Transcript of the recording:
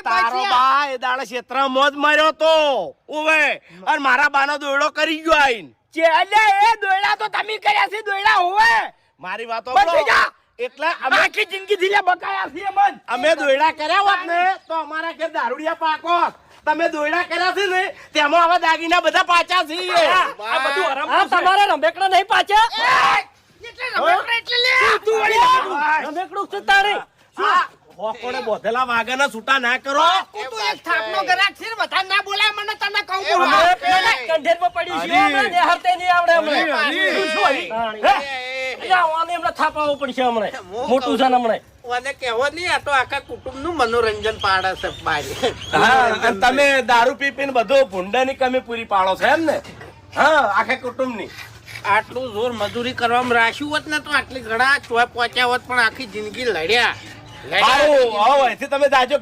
તારો બા એ દાડે ક્ષેત્રમાં જ મર્યો તો ઓવે અને મારા બાનો દોયડો કરી ગયો આઈન ચેલે એ દોયડા તો તમે કર્યા છે દોયડા હોવે મારી વાતો બંધ થઈ જા. એટલે અમે આખી જિંદગી થી બકાયા છે મન અમે દોયડા કર્યા હોત ને તો અમારા ઘેર દારૂડિયા પાકો તમે દોયડા કર્યા છે ને તેમાં આવા દાગીના બધા પાછા છે આ બધું હરામ તમારા રંભેકડા નહીં પાછા રંભેકડું છે તારે હોકોડે બોધેલા વાઘાના છૂટા ના કરો તું એક થાપનો ગરાક છે બધા ના બોલાય મને તને કહું કંઠેરમાં પડ્યું છે હમણાં ને હરતે નહીં આવડે હમણાં હમણાં થાપાવવું પડશે હમણાં મોટું છે ને હમણાં મને કેવો નહીં આ તો આખા કુટુંબ નું મનોરંજન પાડે છે બારી હા અને તમે દારૂ પી પીને બધું ભૂંડાની કમી પૂરી પાડો છો એમ ને હા આખા કુટુંબની આટલું જોર મજૂરી કરવામાં રાખ્યું હોત ને તો આટલી ઘણા ચોય પહોંચ્યા હોત પણ આખી જિંદગી લડ્યા સારું હવે અહીંથી તમે જાજો